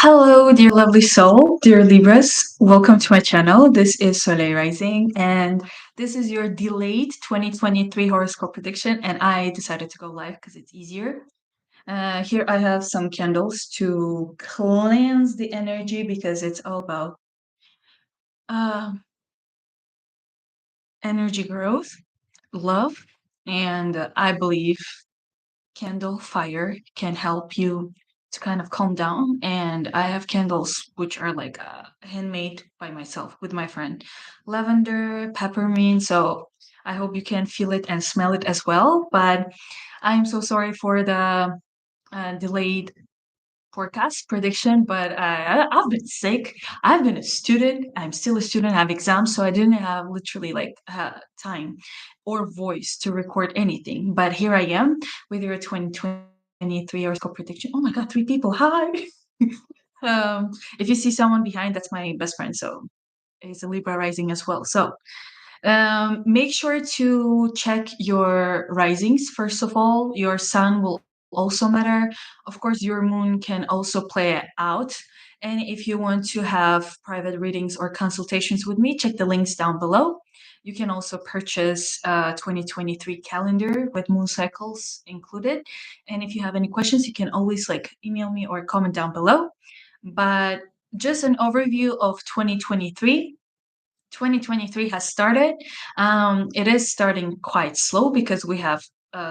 Hello, dear lovely soul, dear Libras. Welcome to my channel. This is Soleil Rising, and this is your delayed 2023 horoscope prediction. And I decided to go live because it's easier. Here I have some candles to cleanse the energy because it's all about uh, energy growth, love, and I believe candle fire can help you to kind of calm down. And I have candles which are like handmade by myself with my friend, lavender, peppermint. So I hope you can feel it and smell it as well. But I'm so sorry for the delayed forecast prediction, but I've been sick. I've been a student. I'm still a student. I have exams, so I didn't have literally like time or voice to record anything. But here I am with your 2023 horoscope prediction. Oh my God, three people. Hi. If you see someone behind, that's my best friend. So he's a Libra rising as well. So make sure to check your risings. First of all, your sun will also matter. Of course, your moon can also play it out. And if you want to have private readings or consultations with me, check the links down below. You can also purchase a 2023 calendar with moon cycles included. And if you have any questions, you can always like email me or comment down below. But just an overview of 2023. 2023 has started. It is starting quite slow because we have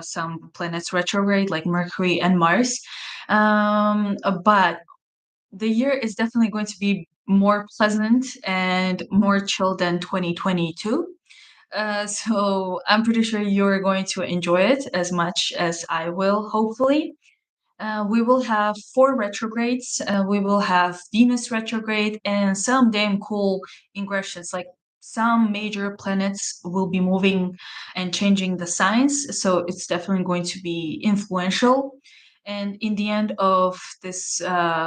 some planets retrograde like Mercury and Mars. But the year is definitely going to be more pleasant and more chill than 2022. So I'm pretty sure you're going to enjoy it as much as I will, hopefully. We will have four retrogrades. We will have Venus retrograde and some damn cool ingressions. Like some major planets will be moving and changing the signs. So it's definitely going to be influential. And in the end of this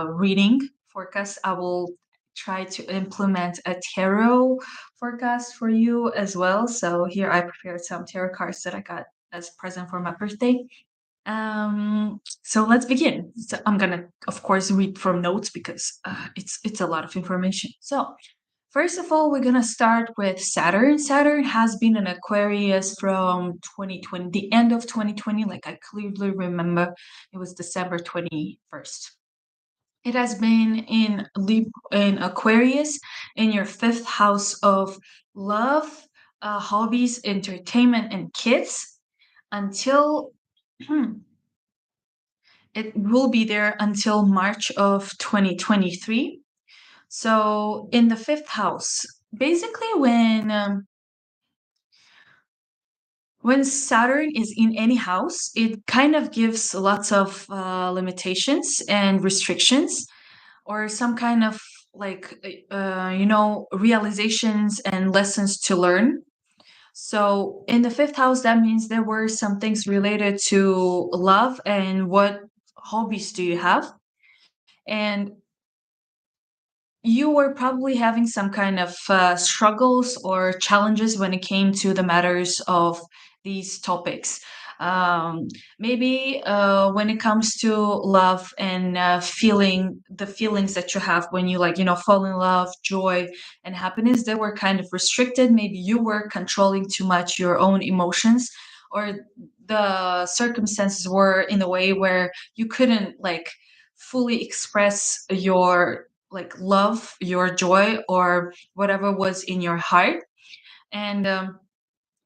reading forecast, I will try to implement a tarot forecast for you as well. So here I prepared some tarot cards that I got as present for my birthday. So let's begin. So I'm gonna, of course, read from notes because it's a lot of information. So first of all, we're gonna start with Saturn. Saturn has been in Aquarius from 2020, the end of 2020. Like I clearly remember, it was December 21st. It has been in Aquarius in your fifth house of love, hobbies, entertainment, and kids until it will be there until March of 2023. So in the fifth house, basically when Saturn is in any house, it kind of gives lots of limitations and restrictions, or some kind of like realizations and lessons to learn. So in the fifth house, that means there were some things related to love and what hobbies do you have, and you were probably having some kind of struggles or challenges when it came to the matters of these topics. Um, Maybe when it comes to love and feeling the feelings that you have when you fall in love, joy and happiness, they were kind of restricted. Maybe you were controlling too much your own emotions, or the circumstances were in a way where you couldn't like fully express your like love, your joy, or whatever was in your heart. And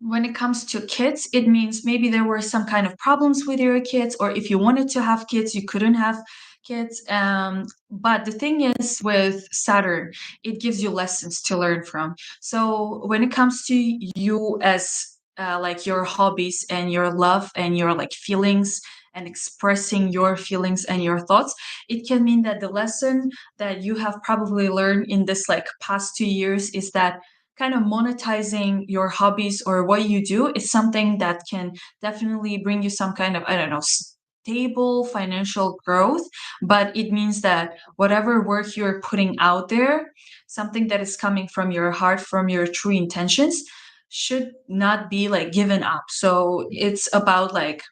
when it comes to kids, it means maybe there were some kind of problems with your kids, or if you wanted to have kids, you couldn't have kids. But the thing is, with Saturn, it gives you lessons to learn from. So when it comes to you as like your hobbies and your love and your like feelings and expressing your feelings and your thoughts, it can mean that the lesson that you have probably learned in this like past 2 years is that kind of monetizing your hobbies or what you do is something that can definitely bring you some kind of, I don't know, stable financial growth. But it means that whatever work you're putting out there, something that is coming from your heart, from your true intentions, should not be like given up. So it's about like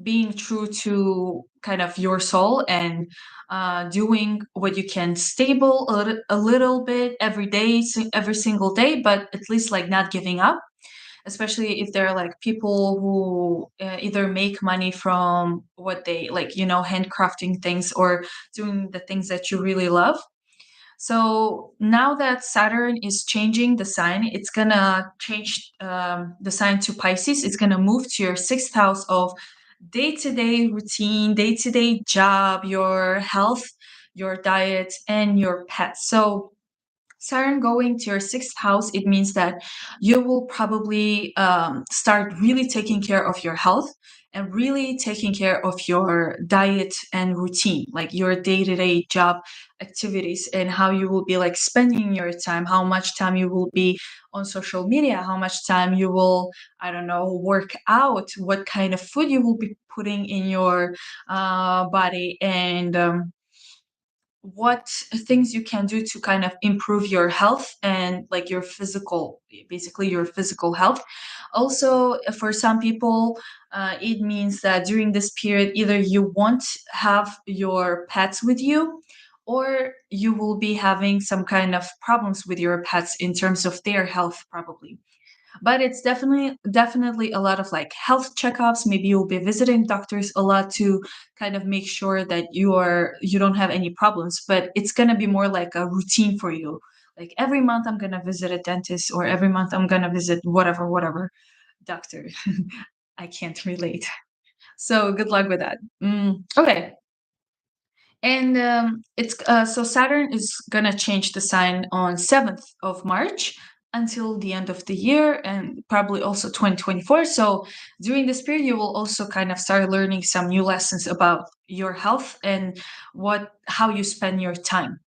being true to kind of your soul and doing what you can stable a little bit every day, every single day, but at least like not giving up, especially if there are like people who either make money from what they like, handcrafting things or doing the things that you really love. So now that Saturn is changing the sign, it's gonna change the sign to Pisces. It's gonna move to your sixth house of day to day routine, day to day job, your health, your diet, and your pets. So Saturn going to your sixth house, it means that you will probably start really taking care of your health and really taking care of your diet and routine, like your day to day job activities, and how you will be like spending your time, how much time you will be on social media, how much time you will, I don't know, work out, what kind of food you will be putting in your body, and what things you can do to kind of improve your health and like your physical, basically your physical health. Also, for some people, it means that during this period, either you won't have your pets with you, or you will be having some kind of problems with your pets in terms of their health, probably. But it's definitely a lot of like health checkups. Maybe you'll be visiting doctors a lot to kind of make sure that you don't have any problems, but it's going to be more like a routine for you. Like every month I'm going to visit a dentist, or every month I'm going to visit whatever doctor. I can't relate. So good luck with that. Okay. And it's so Saturn is gonna change the sign on 7th of March until the end of the year, and probably also 2024. So during this period, you will also kind of start learning some new lessons about your health and how you spend your time,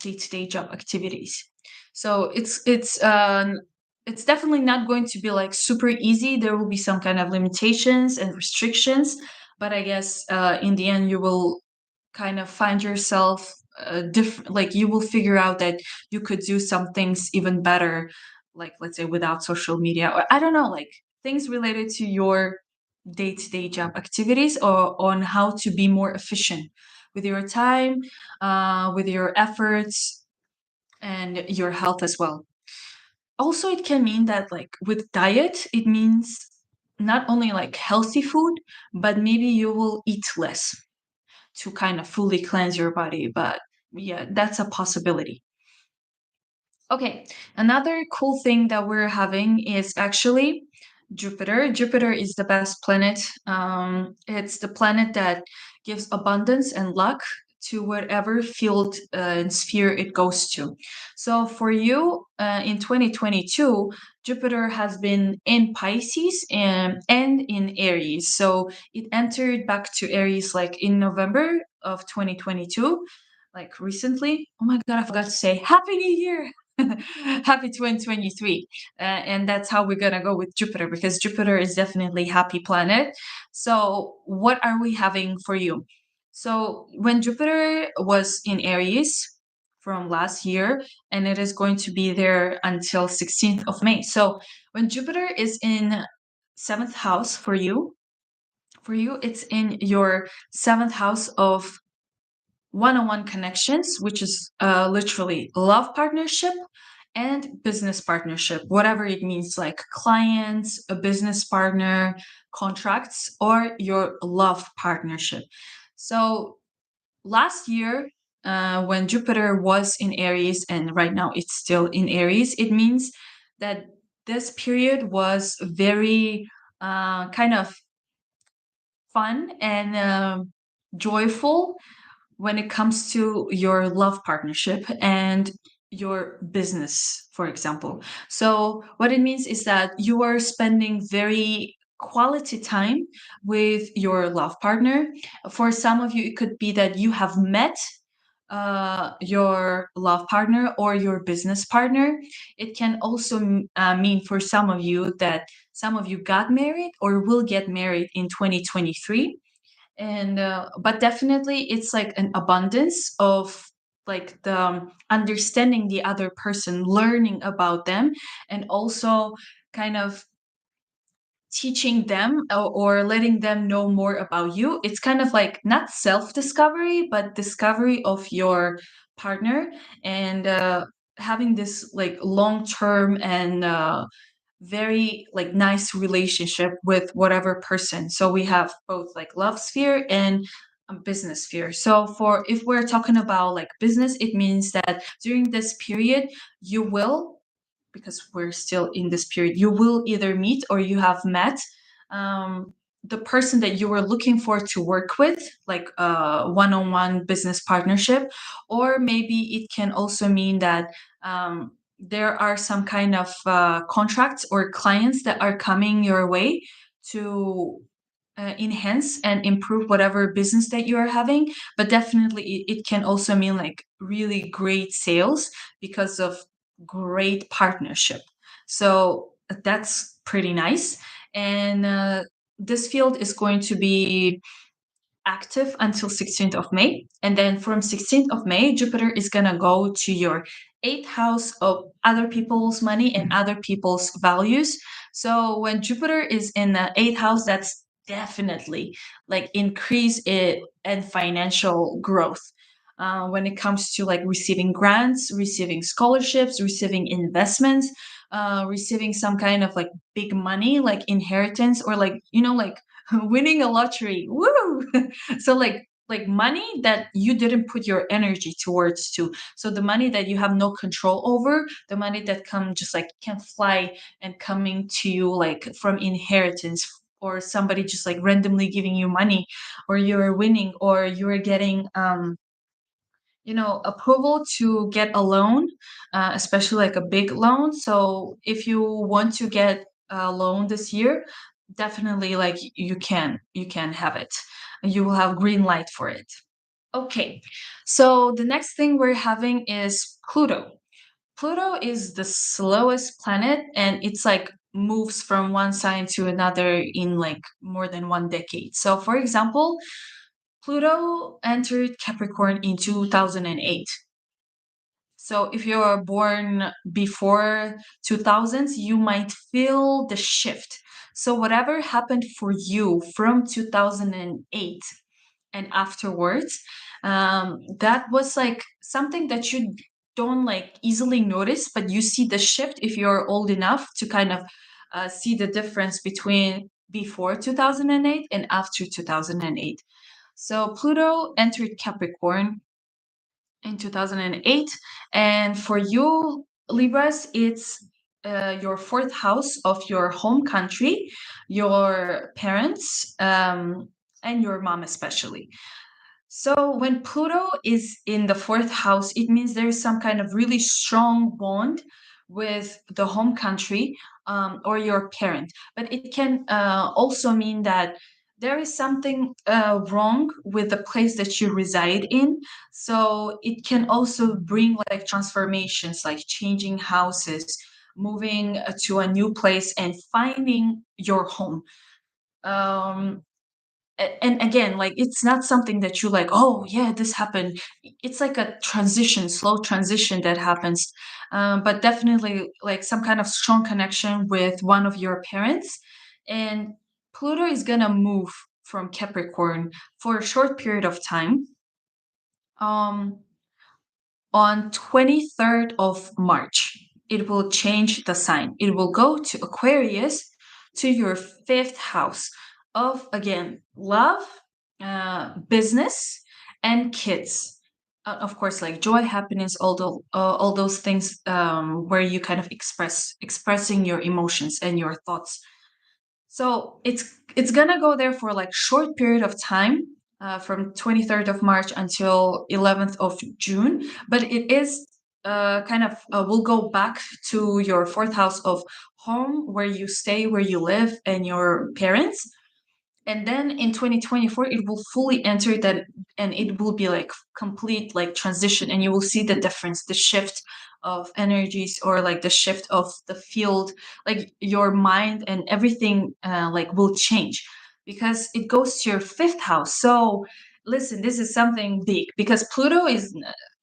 day-to-day job activities. So it's definitely not going to be like super easy. There will be some kind of limitations and restrictions, but I guess in the end you will kind of find yourself different, like you will figure out that you could do some things even better, like let's say without social media, or I don't know, like things related to your day-to-day job activities, or on how to be more efficient with your time, with your efforts, and your health as well. Also, it can mean that like with diet, it means not only like healthy food, but maybe you will eat less to kind of fully cleanse your body. But yeah, that's a possibility. Okay, another cool thing that we're having is actually Jupiter. Jupiter is the best planet. It's the planet that gives abundance and luck to whatever field and sphere it goes to. So for you, in 2022, Jupiter has been in Pisces and in Aries. So it entered back to Aries like in November of 2022, like recently. Oh my God, I forgot to say Happy New Year! Happy 2023. And that's how we're gonna go with Jupiter, because Jupiter is definitely happy planet. So what are we having for you? So when Jupiter was in Aries from last year, and it is going to be there until 16th of May. So when Jupiter is in seventh house for you, it's in your seventh house of one-on-one connections, which is literally love partnership and business partnership, whatever it means, like clients, a business partner, contracts, or your love partnership. So last year, when Jupiter was in Aries, and right now it's still in Aries, it means that this period was very kind of fun and joyful when it comes to your love partnership and your business, for example. So, what it means is that you are spending very quality time with your love partner. For some of you, it could be that you have met your love partner or your business partner. It can also mean for some of you that some of you got married or will get married in 2023. And but definitely it's like an abundance of like the understanding the other person, learning about them, and also kind of teaching them or letting them know more about you. It's kind of like not self discovery, but discovery of your partner, and having this like long term and very like nice relationship with whatever person. So we have both like love sphere and business sphere. So for if we're talking about like business, it means that during this period you will, because we're still in this period, you will either meet or you have met um, the person that you were looking for to work with, like a one-on-one business partnership. Or maybe it can also mean that there are some kind of contracts or clients that are coming your way to enhance and improve whatever business that you are having. But definitely it can also mean like really great sales because of great partnership. So that's pretty nice. And this field is going to be active until 16th of May. And then from 16th of May, Jupiter is going to go to your eighth house of other people's money and other people's values. So when Jupiter is in the eighth house, that's definitely like increase it and financial growth. When it comes to like receiving grants, receiving scholarships, receiving investments, receiving some kind of like big money, like inheritance, or like, like winning a lottery. Woo! So like money that you didn't put your energy towards to. So the money that you have no control over, the money that come just like can fly and coming to you like from inheritance, or somebody just like randomly giving you money, or you're winning, or you're getting approval to get a loan, especially like a big loan. So if you want to get a loan this year, definitely like you can have it. You will have green light for it. Okay, so the next thing we're having is Pluto. Pluto is the slowest planet, and it's like moves from one sign to another in like more than 1 decade. So for example, Pluto entered Capricorn in 2008. So if you're born before 2000s, you might feel the shift. So whatever happened for you from 2008 and afterwards, that was like something that you don't like easily notice, but you see the shift if you're old enough to kind of see the difference between before 2008 and after 2008. So Pluto entered Capricorn in 2008. And for you, Libras, it's your fourth house of your home country, your parents, and your mom, especially. So when Pluto is in the fourth house, it means there's some kind of really strong bond with the home country, or your parent. But it can also mean that there is something wrong with the place that you reside in. So it can also bring like transformations, like changing houses, moving to a new place, and finding your home. Um, and again, like it's not something that you like, oh yeah, this happened. It's like a transition, slow transition that happens. But definitely like some kind of strong connection with one of your parents. And Pluto is gonna move from Capricorn for a short period of time. um on 23rd of March, it will change the sign. It will go to Aquarius, to your fifth house of, again, love, business, and kids. Of course, like joy, happiness, all those things, where you kind of expressing your emotions and your thoughts. So it's gonna go there for like short period of time, from 23rd of March until 11th of June. But it is kind of will go back to your fourth house of home, where you stay, where you live, and your parents. And then in 2024 it will fully enter that, and it will be like complete like transition, and you will see the difference, the shift of energies, or like the shift of the field, like your mind and everything like will change, because it goes to your fifth house. So listen, this is something big, because Pluto is,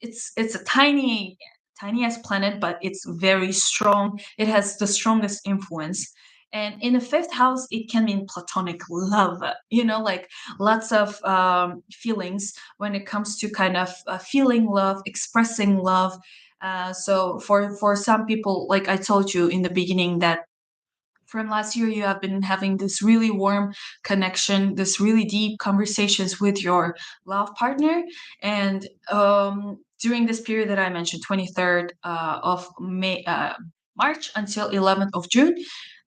it's a tiny, tiniest planet, but it's very strong. It has the strongest influence. And in the fifth house, it can mean platonic love, like lots of feelings when it comes to kind of feeling love, expressing love. So for some people, like I told you in the beginning, that from last year you have been having this really warm connection, this really deep conversations with your love partner. And during this period that I mentioned, 23rd of March until 11th of June,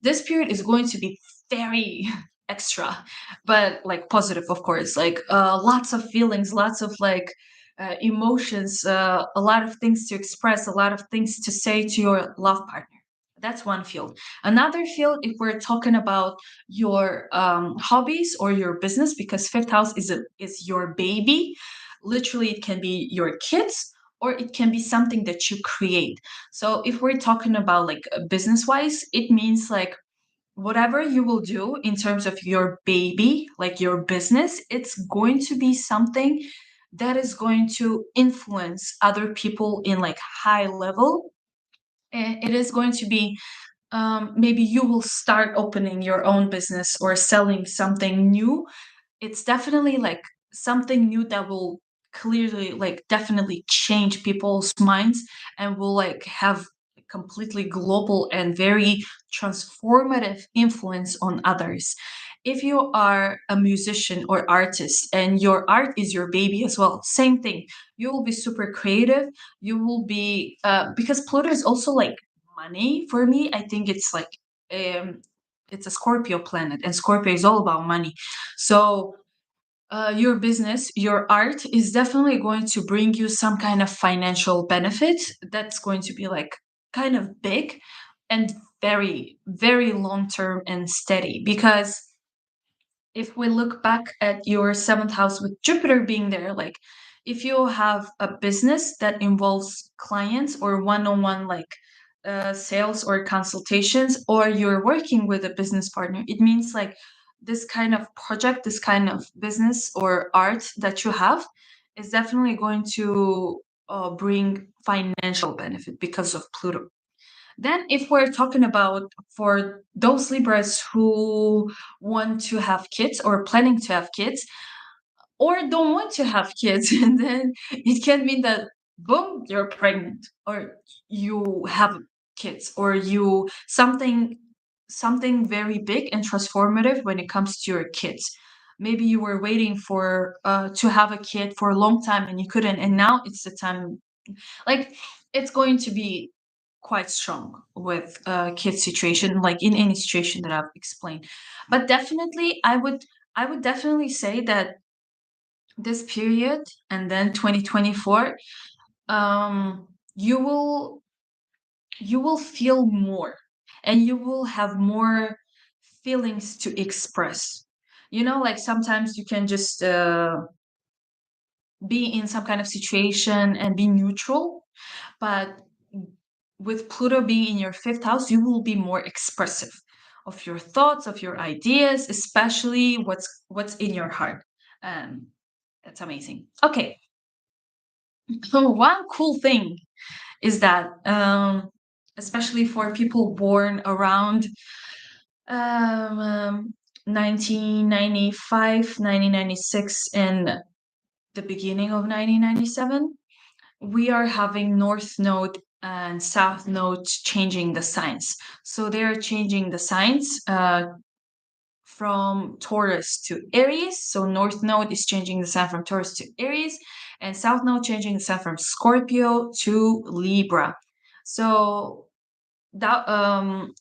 this period is going to be very extra, but like positive, of course, like lots of feelings, lots of like emotions, a lot of things to express, a lot of things to say to your love partner. That's one field. Another field, if we're talking about your hobbies or your business, because fifth house is your baby. Literally, it can be your kids or it can be something that you create. So if we're talking about like business wise, it means like whatever you will do in terms of your baby, like your business, it's going to be something that is going to influence other people in like high level. And it is going to be maybe you will start opening your own business or selling something new. It's definitely like something new that will clearly like definitely change people's minds and will like have completely global and very transformative influence on others. If you are a musician or artist and your art is your baby as well, same thing. You will be super creative. You will be because Pluto is also like money for me. I think um it's a Scorpio planet, and Scorpio is all about money. So your business, your art is definitely going to bring you some kind of financial benefit that's going to be like kind of big and very, very long term and steady. Because if we look back at your seventh house with Jupiter being there, like if you have a business that involves clients or one on one, like sales or consultations, or you're working with a business partner, it means like this kind of project, this kind of business or art that you have is definitely going to bring financial benefit because of Pluto. Then, if we're talking about for those Libras who want to have kids or planning to have kids or don't want to have kids, and then it can mean that boom, you're pregnant or you have kids or you something very big and transformative when it comes to your kids. Maybe you were waiting for to have a kid for a long time and you couldn't, and now it's the time. Like it's going to be quite strong with kid situation, like in any situation that I've explained. But definitely I would definitely say that this period and then 2024, you will feel more and you will have more feelings to express. Like sometimes you can just be in some kind of situation and be neutral, but with Pluto being in your fifth house, you will be more expressive of your thoughts, of your ideas, especially what's in your heart. Um, that's amazing. Okay, so one cool thing is that, especially for people born around um, 1995, 1996, and the beginning of 1997, we are having North Node and South Node changing the signs. So they are changing the signs from Taurus to Aries. So North Node is changing the sign from Taurus to Aries, and South Node changing the sign from Scorpio to Libra. So that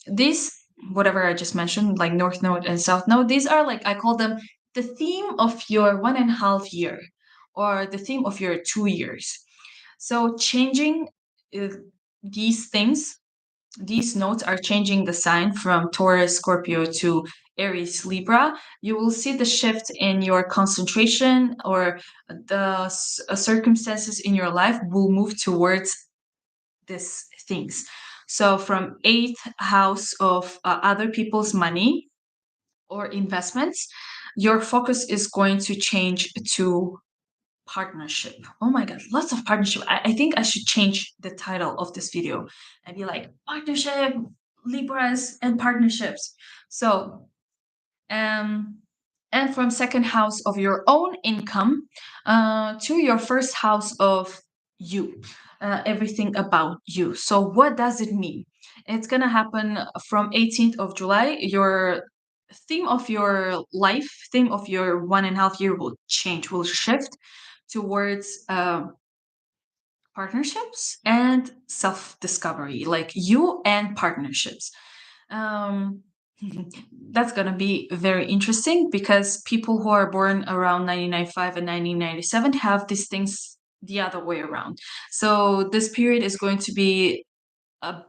these whatever I just mentioned, like North Node and South Node, these are like I call them the theme of your 1.5 year or the theme of your 2 years. So changing uh, these things, these nodes are changing the sign from Taurus, Scorpio to Aries, Libra. You will see the shift in your concentration, or the circumstances in your life will move towards these things. So from eighth house of other people's money or investments, your focus is going to change to partnership. Oh my god, lots of partnership. I think I should change the title of this video and be like partnership, Libras and partnerships. So, um, and from second house of your own income to your first house of you, everything about you. So, what does it mean? It's gonna happen from 18th of July. Your theme of your life, theme of your 1.5 year will change, will shift towards partnerships and self discovery, like you and partnerships. Um, that's going to be very interesting because people who are born around 1995 and 1997 have these things the other way around. So this period is going to be a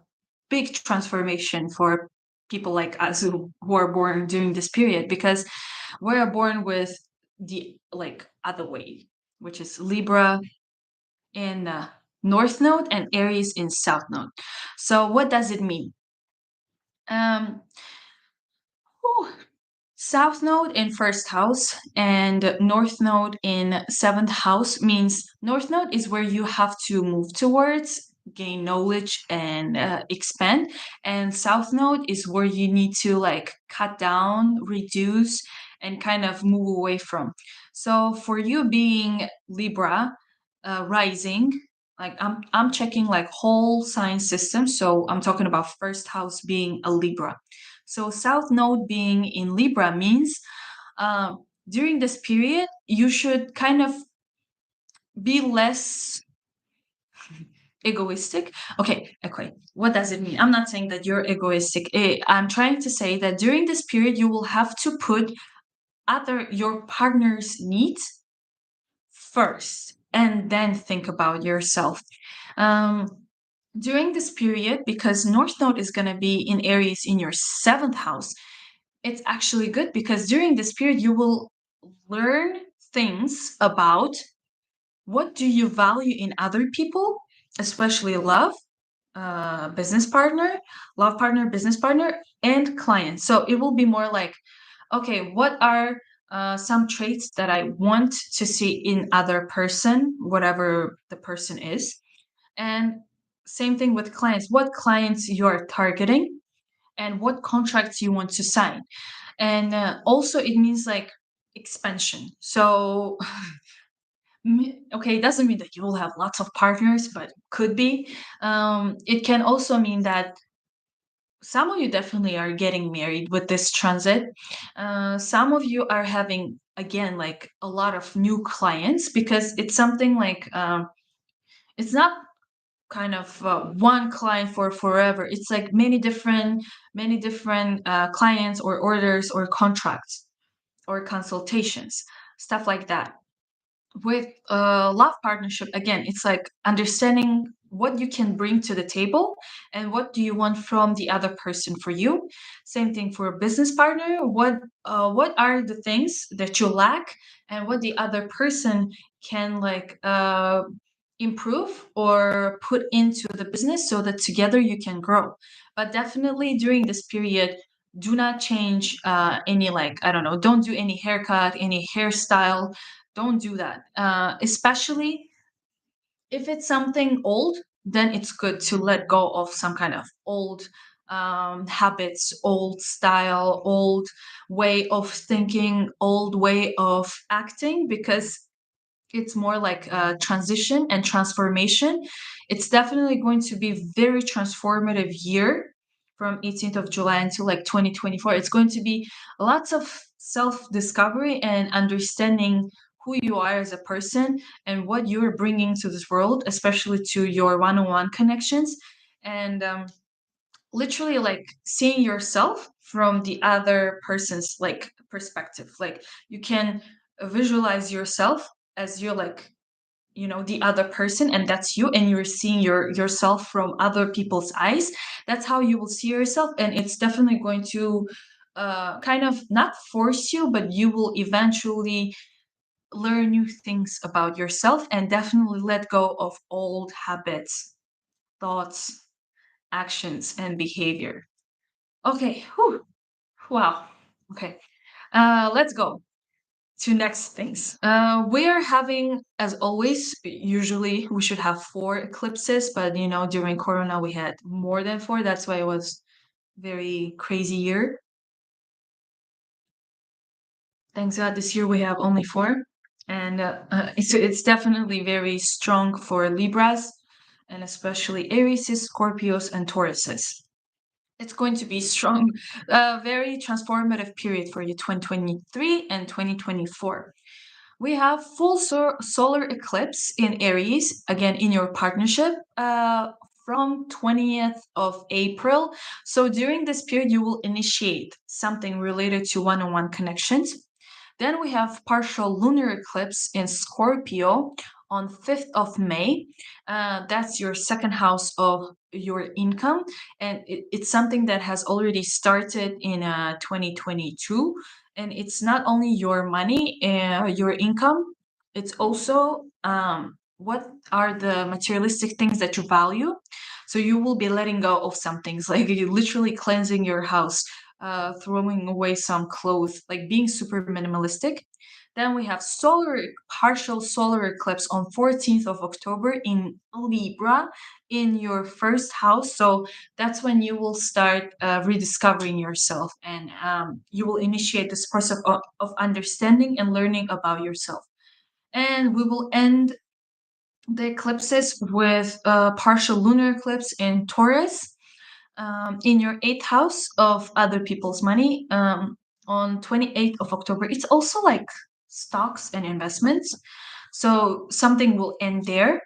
big transformation for people like us who are born during this period, because we are born with the like other way, which is Libra in North Node and Aries in South Node. So what does it mean? Um, whew, South Node in first house and North Node in seventh house means North Node is where you have to move towards, gain knowledge and expand, and South Node is where you need to like cut down, reduce, and kind of move away from. So for you being Libra rising, like I'm checking like whole sign system, so I'm talking about first house being a Libra. So South Node being in Libra means during this period, you should kind of be less egoistic. Okay. What does it mean? I'm not saying that you're egoistic. I'm trying to say that during this period, you will have to put other your partner's needs first and then think about yourself. Um, during this period, because North Node is going to be in Aries in your seventh house, it's actually good because during this period you will learn things about what do you value in other people, especially love, business partner, love partner, business partner, and client. So it will be more like, okay, what are some traits that I want to see in other person, whatever the person is, and same thing with clients. What clients you are targeting and what contracts you want to sign. And also it means like expansion. So okay, it doesn't mean that you will have lots of partners, but could be. It can also mean that some of you definitely are getting married with this transit. Some of you are having again like a lot of new clients because it's something like it's not kind of one client for forever. It's like many different clients or orders or contracts or consultations, stuff like that. With love partnership, again, it's like understanding what you can bring to the table and what do you want from the other person for you. Same thing for a business partner. What are the things that you lack and what the other person can like improve or put into the business so that together you can grow. But definitely during this period, do not change any like I don't know, don't do any haircut, any hairstyle, don't do that. Especially if it's something old, then it's good to let go of some kind of old habits, old style, old way of thinking, old way of acting, because it's more like a transition and transformation. It's definitely going to be very transformative year from 18th of July until like 2024. It's going to be lots of self-discovery and understanding who you are as a person and what you're bringing to this world, especially to your one-on-one connections. And literally like seeing yourself from the other person's like perspective. Like you can visualize yourself as you're like the other person, and that's you, and you're seeing yourself from other people's eyes. That's how you will see yourself, and it's definitely going to kind of not force you, but you will eventually learn new things about yourself and definitely let go of old habits, thoughts, actions, and behavior. Okay. Whew. Wow. Okay. Let's go to next things. We are having, as always, usually we should have 4 eclipses, but during Corona we had more than 4. That's why it was very crazy year. Thanks God this year we have only four. And it's definitely very strong for Libras, and especially Aries, Scorpios, and Tauruses. It's going to be strong, very transformative period for you, 2023 and 2024. We have full solar eclipse in Aries, again in your partnership, from 20th of April. So during this period, you will initiate something related to one-on-one connections. Then we have partial lunar eclipse in Scorpio on 5th of May. That's your second house of your income, and it's something that has already started in 2022. And it's not only your money, your income, it's also what are the materialistic things that you value. So you will be letting go of some things, like you literally cleansing your house, throwing away some clothes, like being super minimalistic. Then we have partial solar eclipse on 14th of October in Libra in your first house. So that's when you will start rediscovering yourself, and you will initiate this process of understanding and learning about yourself. And we will end the eclipses with a partial lunar eclipse in Taurus, in your eighth house of other people's money, on 28th of October. It's also like stocks and investments. So something will end there.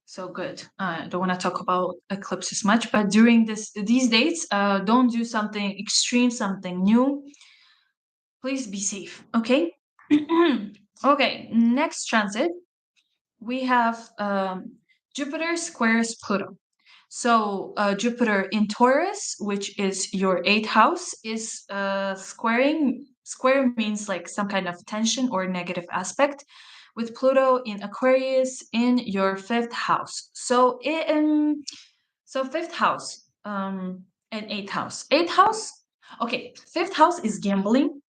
So good. I don't want to talk about eclipses much, but during these dates, don't do something extreme, something new. Please be safe. Okay. Okay. Next transit, we have Jupiter squares Pluto. So Jupiter in Taurus, which is your eighth house, is squaring. Square means like some kind of tension or negative aspect, with Pluto in Aquarius in your fifth house. So fifth house, and eighth house. Eighth house. Okay, fifth house is gambling,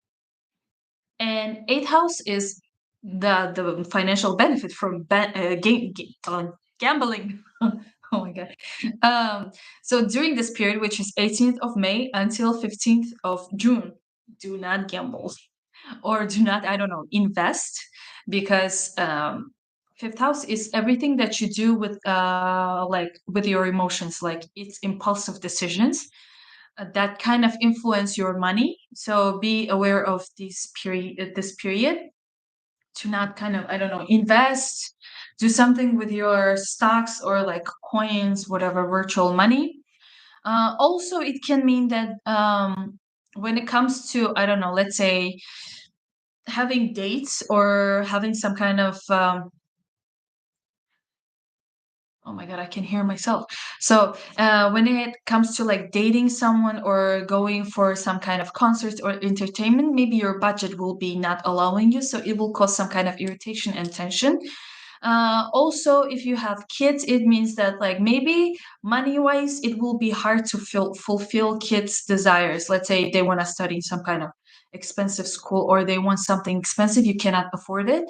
and eighth house is the financial benefit from gambling. Oh my god. So during this period, which is 18th of May until 15th of June, do not gamble, or do not, I don't know, invest, because fifth house is everything that you do with like with your emotions, like it's impulsive decisions that kind of influence your money. So be aware of this period to not kind of, I don't know, invest, do something with your stocks or like coins, whatever, virtual money. Also, it can mean that when it comes to, I don't know, let's say having dates or having some kind of oh my god, I can hear myself. So when it comes to like dating someone or going for some kind of concert or entertainment, maybe your budget will be not allowing you, so it will cause some kind of irritation and tension. Also, if you have kids, it means that like maybe money wise it will be hard to fulfill kids desires. Let's say they want to study some kind of expensive school, or they want something expensive, you cannot afford it.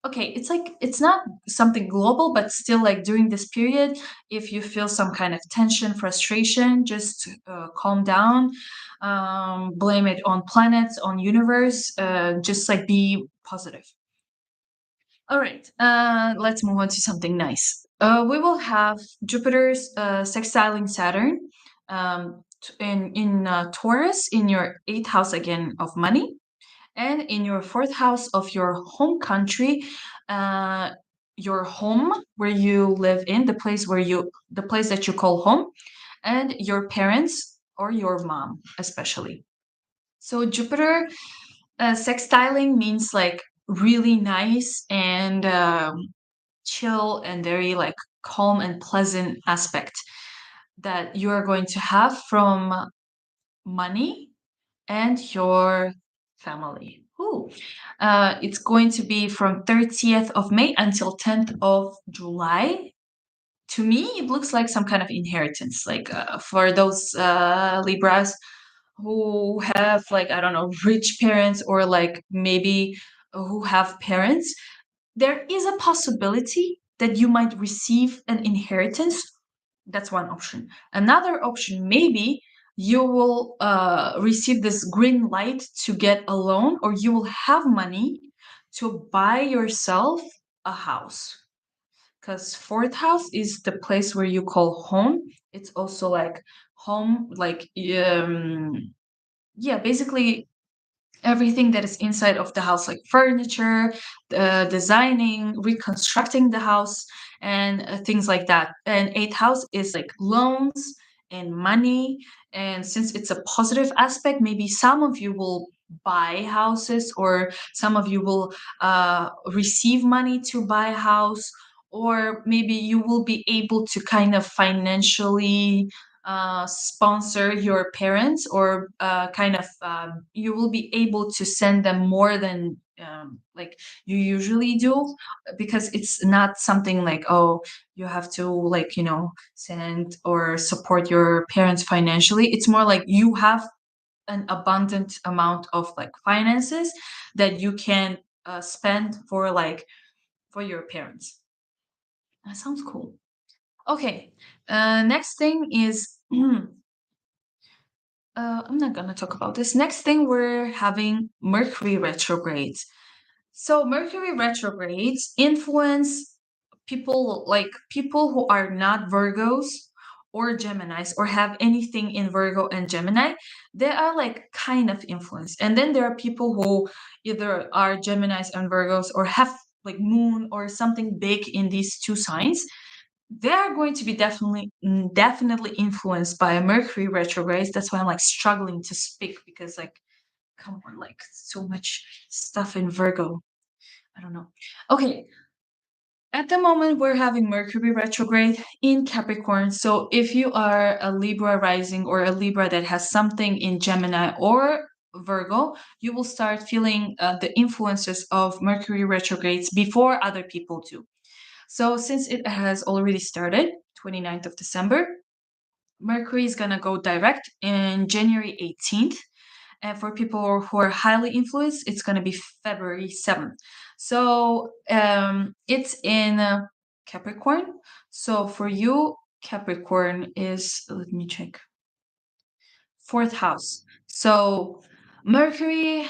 Okay, it's like it's not something global, but still, like during this period, if you feel some kind of tension, frustration, just calm down. Blame it on planets, on universe. Just like be positive. All right, let's move on to something nice. We will have Jupiter's sextiling Saturn, in Taurus in your eighth house again of money, and in your fourth house of your home country, uh, your home where you live in, the place that you call home, and your parents or your mom especially. So Jupiter sextiling means like really nice and chill and very like calm and pleasant aspect that you are going to have from money and your family. Ooh. It's going to be from 30th of May until 10th of July. To me, it looks like some kind of inheritance, like for those Libras who have, like, I don't know, rich parents, or like maybe who have parents. There is a possibility that you might receive an inheritance. That's one option. Another option, maybe you will receive this green light to get a loan, or you will have money to buy yourself a house. Because fourth house is the place where you call home. It's also like home, like yeah, basically everything that is inside of the house, like furniture, designing, reconstructing the house, and things like that. And eighth house is like loans and money. And since it's a positive aspect, maybe some of you will buy houses, or some of you will receive money to buy a house, or maybe you will be able to kind of financially sponsor your parents, or kind of you will be able to send them more than like you usually do, because it's not something like, oh, you have to, like, send or support your parents financially. It's more like you have an abundant amount of like finances that you can spend for, like, for your parents. That sounds cool. Okay, next thing is I'm not gonna talk about this. Next thing, we're having Mercury retrogrades. So Mercury retrogrades influence people, like people who are not Virgos or Geminis, or have anything in Virgo and Gemini. They are like kind of influenced. And then there are people who either are Geminis and Virgos, or have like Moon or something big in these two signs. They are going to be definitely influenced by a Mercury retrograde. That's why I'm like struggling to speak, because like, come on, like so much stuff in Virgo. I don't know. Okay, at the moment we're having Mercury retrograde in Capricorn. So if you are a Libra rising, or a Libra that has something in Gemini or Virgo, you will start feeling the influences of Mercury retrogrades before other people do. So since it has already started, 29th of December, Mercury is going to go direct in January 18th. And for people who are highly influenced, it's going to be February 7th. So it's in Capricorn. So for you, Capricorn is, let me check, fourth house. So Mercury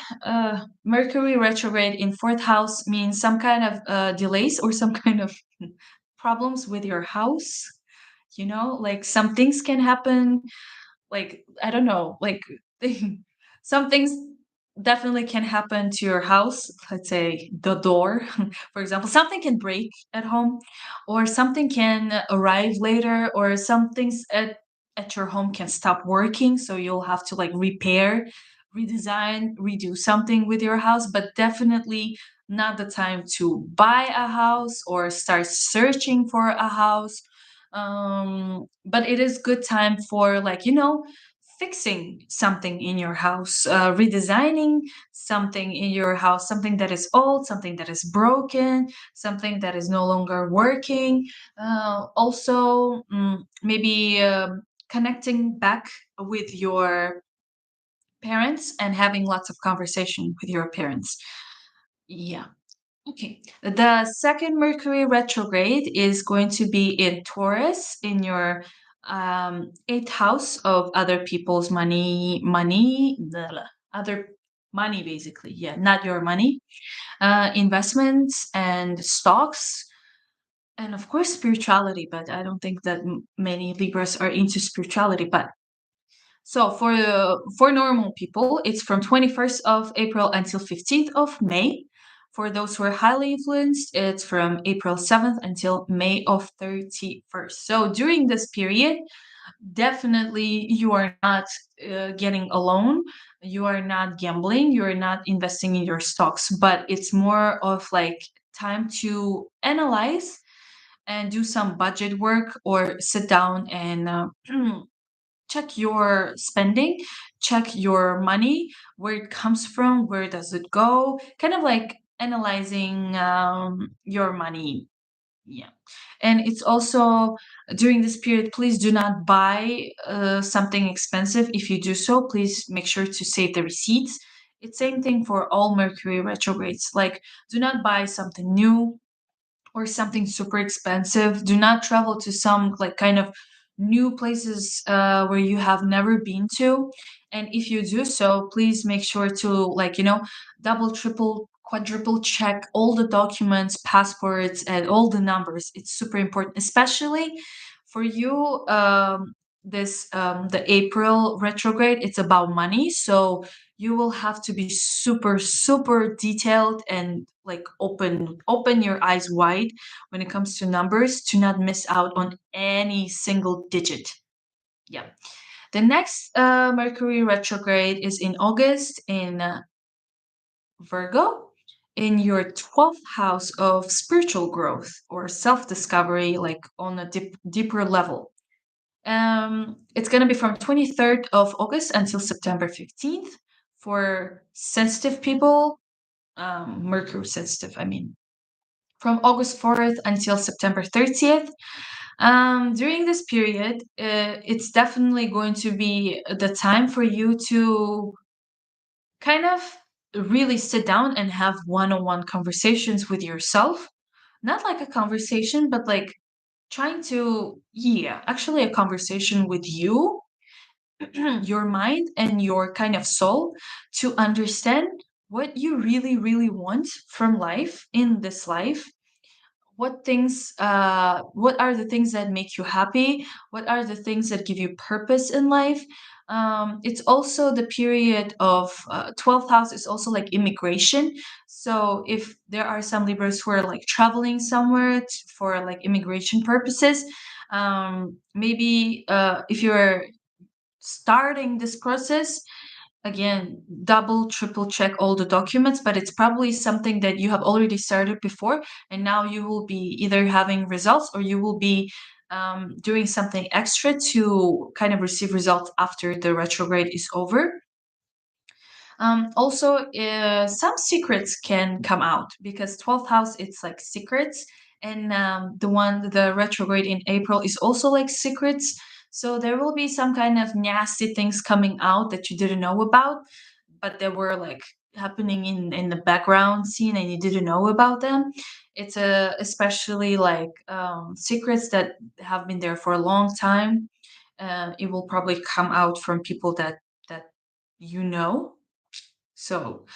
retrograde in fourth house means some kind of delays, or some kind of problems with your house. Like some things can happen, like, I don't know, like some things definitely can happen to your house. Let's say the door, for example, something can break at home, or something can arrive later, or some things at your home can stop working, so you'll have to like repair, redesign, redo something with your house. But definitely not the time to buy a house or start searching for a house. But it is good time for, like, fixing something in your house, redesigning something in your house, something that is old, something that is broken, something that is no longer working. Also, maybe connecting back with your parents and having lots of conversation with your parents. Yeah. Okay. The second Mercury retrograde is going to be in Taurus, in your eighth house of other people's other money, basically. Yeah, not your money. Investments and stocks, and of course spirituality. But I don't think that many Libras are into spirituality. But so for normal people, it's from 21st of April until 15th of May. For those who are highly influenced, it's from April 7th until May of 31st. So during this period, definitely you are not getting a loan, you are not gambling, you are not investing in your stocks, but it's more of like time to analyze and do some budget work, or sit down and check your spending, check your money, where it comes from, where does it go, kind of like analyzing your money. Yeah. And it's also during this period, please do not buy something expensive. If you do so, please make sure to save the receipts. It's same thing for all Mercury retrogrades. Like, do not buy something new or something super expensive. Do not travel to some like kind of new places where you have never been to. And if you do so, please make sure to, like, double, triple, quadruple check all the documents, passports, and all the numbers. It's super important, especially for you. This The April retrograde, it's about money, so you will have to be super, super detailed and like open your eyes wide when it comes to numbers to not miss out on any single digit. Yeah. The next Mercury retrograde is in August in Virgo, in your 12th house of spiritual growth or self discovery, like on a deeper level. It's going to be from 23rd of August until September 15th for sensitive people, Mercury sensitive, I mean. From August 4th until September 30th. During this period, it's definitely going to be the time for you to kind of really sit down and have one-on-one conversations with yourself. Not like a conversation, but like trying to, yeah, actually a conversation with you, your mind, and your kind of soul to understand what you really, really want from life in this life. What are the things that make you happy? What are the things that give you purpose in life? It's also the period of 12th house is also like immigration. So if there are some Libras who are like traveling somewhere for like immigration purposes, maybe if you're starting this process, again, double, triple check all the documents, but it's probably something that you have already started before, and now you will be either having results or you will be doing something extra to kind of receive results after the retrograde is over. Also, some secrets can come out because 12th house, it's like secrets. And the retrograde in April is also like secrets. So there will be some kind of nasty things coming out that you didn't know about, but they were like happening in the background scene and you didn't know about them. It's especially like secrets that have been there for a long time. It will probably come out from people that you know, so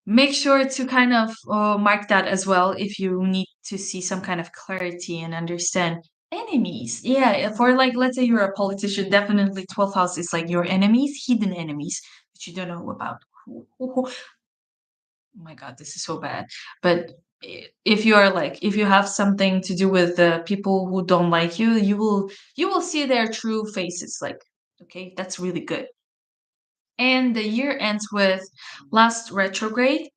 make sure to kind of mark that as well if you need to see some kind of clarity and understand enemies. Yeah, for like, let's say you're a politician, definitely 12th house is like your enemies, hidden enemies that you don't know about. Oh my God, this is so bad. But if you are like, if you have something to do with the people who don't like you, you will see their true faces. Like, okay, that's really good. And the year ends with last retrograde,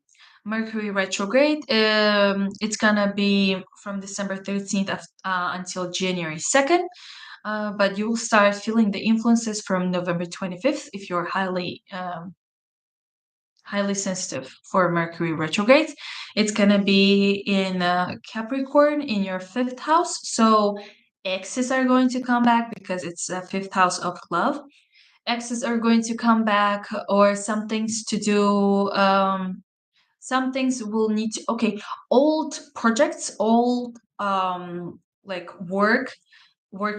Mercury retrograde. It's gonna be from December 13th until January 2nd. But you will start feeling the influences from November 25th if you're highly sensitive for Mercury retrograde. It's gonna be in Capricorn in your fifth house. So exes are going to come back because it's a fifth house of love. Exes are going to come back, or some things to do. Some things will need to, okay, old projects, old like work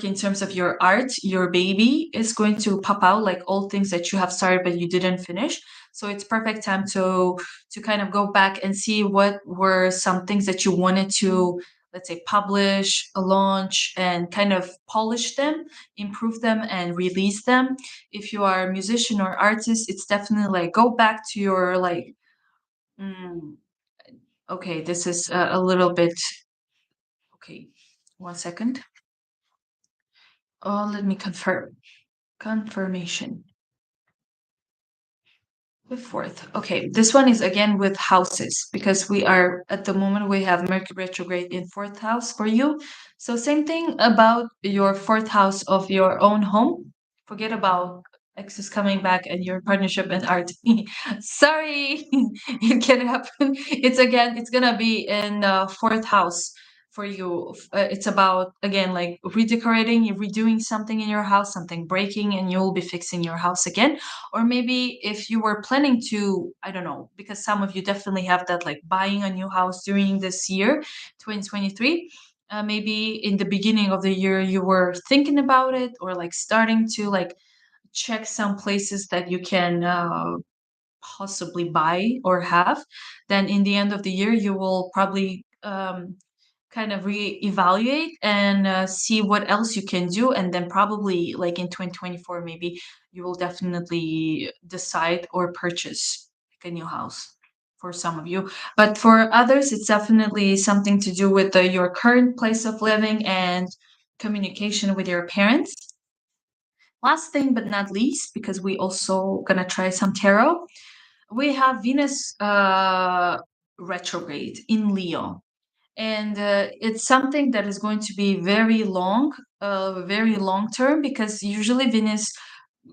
in terms of your art, your baby is going to pop out, like old things that you have started but you didn't finish. So it's perfect time to kind of go back and see what were some things that you wanted to, let's say, publish, launch, and kind of polish them, improve them, and release them. If you are a musician or artist, it's definitely like go back to your like, mm, okay, this is a little bit, okay, 1 second. Oh, let me confirm. Confirmation. The fourth. Okay, this one is again with houses because we are at the moment we have Mercury retrograde in fourth house for you. So same thing about your fourth house of your own home. Forget about exes coming back and your partnership and art. Sorry, it can happen. It's gonna be in fourth house for you. It's about again like redecorating, you're redoing something in your house, something breaking, and you'll be fixing your house again. Or maybe if you were planning to, I don't know, because some of you definitely have that like buying a new house during this year, 2023. maybe in the beginning of the year you were thinking about it, or like starting to like check some places that you can possibly buy or have, then in the end of the year you will probably kind of reevaluate and see what else you can do, and then probably like in 2024 maybe you will definitely decide or purchase like a new house for some of you. But for others it's definitely something to do with your current place of living and communication with your parents. Last thing but not least, because we also gonna try some tarot, we have Venus retrograde in Leo, and it's something that is going to be very long term, because usually Venus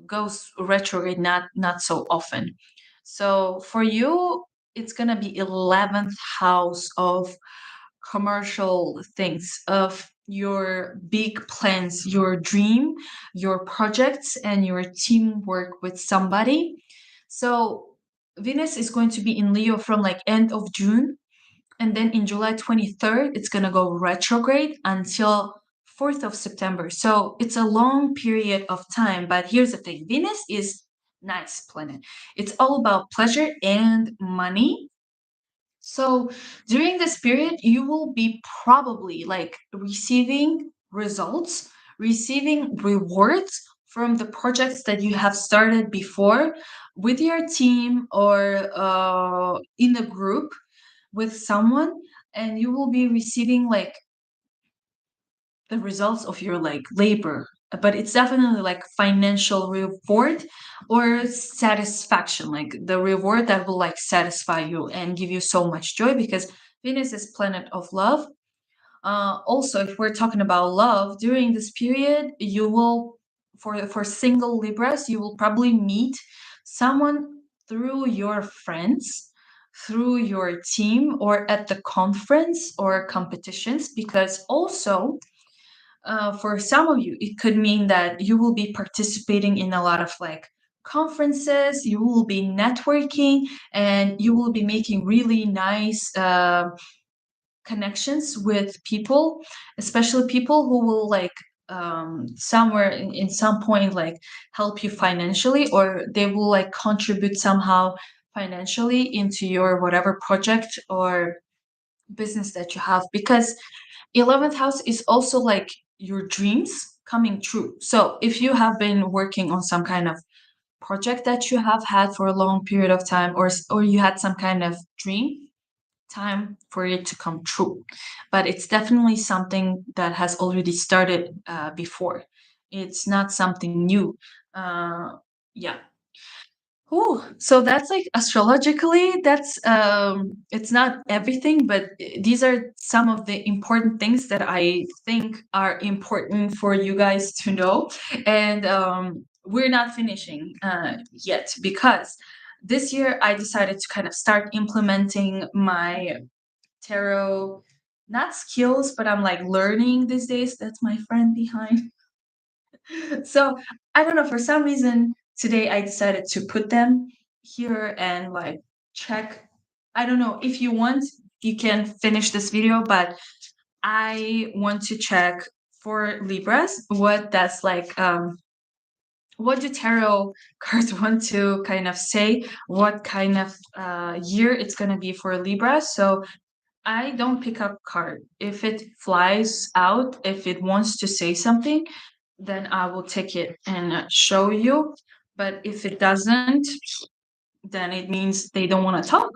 goes retrograde not so often. So for you, it's gonna be 11th house of commercial things, of your big plans, your dream, your projects, and your teamwork with somebody. So Venus is going to be in Leo from like end of June, and then in July 23rd, it's going to go retrograde until 4th of September. So it's a long period of time. But here's the thing, Venus is nice planet. It's all about pleasure and money. So during this period, you will be probably like receiving results, receiving rewards from the projects that you have started before with your team, or in a group with someone, and you will be receiving like the results of your like labor. But it's definitely like financial reward or satisfaction, like the reward that will like satisfy you and give you so much joy, because Venus is planet of love. Also, if we're talking about love during this period, you will, for single Libras, you will probably meet someone through your friends, through your team, or at the conference or competitions. Because also, for some of you, it could mean that you will be participating in a lot of like conferences, you will be networking, and you will be making really nice connections with people, especially people who will like somewhere in some point like help you financially, or they will like contribute somehow financially into your whatever project or business that you have. Because 11th house is also like your dreams coming true. So if you have been working on some kind of project that you have had for a long period of time, or you had some kind of dream, time for it to come true. But it's definitely something that has already started before. It's not something new. Yeah. Ooh, so that's like astrologically, that's it's not everything, but these are some of the important things that I think are important for you guys to know. And we're not finishing yet, because this year I decided to kind of start implementing my tarot, not skills, but I'm like learning these days. That's my friend behind. So I don't know, for some reason today I decided to put them here and like check. I don't know, if you want, you can finish this video, but I want to check for Libras what that's like, what do tarot cards want to kind of say, what kind of year it's going to be for Libra. So I don't pick up card. If it flies out, if it wants to say something, then I will take it and show you. But if it doesn't, then it means they don't want to talk.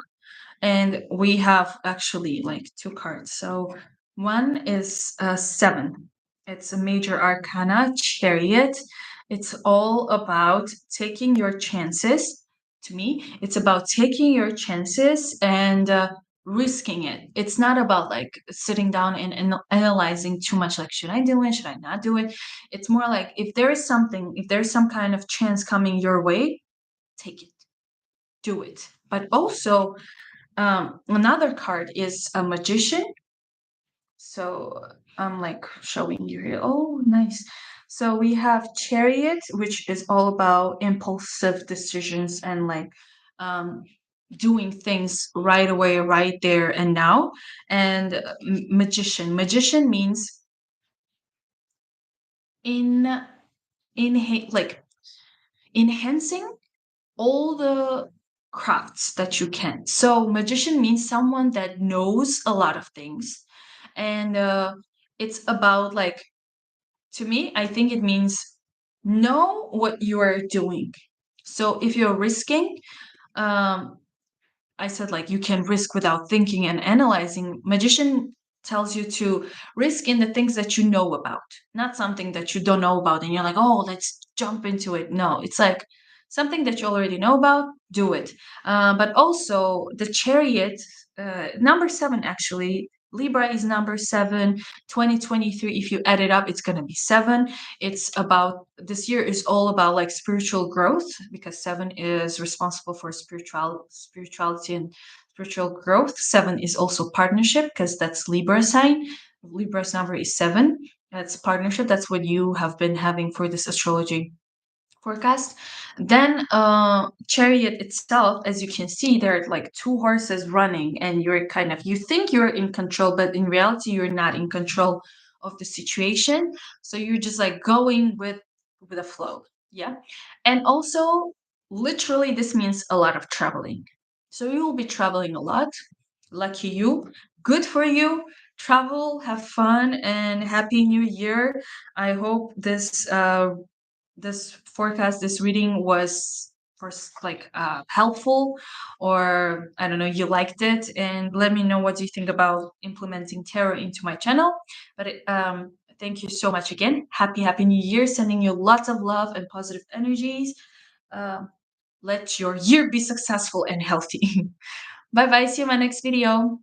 And we have actually like two cards. So one is seven. It's a major arcana, chariot. It's all about taking your chances. To me, it's about taking your chances and risking it. It's not about like sitting down and analyzing too much, like, should I do it? Should I not do it? It's more like, if there is something, if there's some kind of chance coming your way, take it, do it. But also, another card is a magician. So I'm like showing you here. Oh, nice. So we have chariot, which is all about impulsive decisions and like um, doing things right away, right there and now. And magician means in like enhancing all the crafts that you can. So magician means someone that knows a lot of things, and it's about like, to me, I think it means know what you are doing. So if you're risking, um, I said like you can risk without thinking and analyzing. Magician tells you to risk in the things that you know about, not something that you don't know about and you're like, oh, let's jump into it. No, it's like something that you already know about, do it. But also the chariot, number seven, actually. Libra is number seven, 2023. If you add it up, it's going to be seven. It's about, this year is all about like spiritual growth, because seven is responsible for spirituality and spiritual growth. Seven is also partnership, because that's Libra sign. Libra's number is seven. That's partnership. That's what you have been having for this astrology forecast. Then chariot itself, as you can see, there are like two horses running, and you're kind of, you think you're in control, but in reality you're not in control of the situation. So you're just like going with the flow. Yeah. And also, literally, this means a lot of traveling. So you will be traveling a lot. Lucky you. Good for you. Travel, have fun, and happy new year. I hope this forecast, this reading was first like helpful, or I don't know, you liked it, and let me know what you think about implementing tarot into my channel. But thank you so much again. Happy new year. Sending you lots of love and positive energies. um, let your year be successful and healthy. Bye bye, see you in my next video.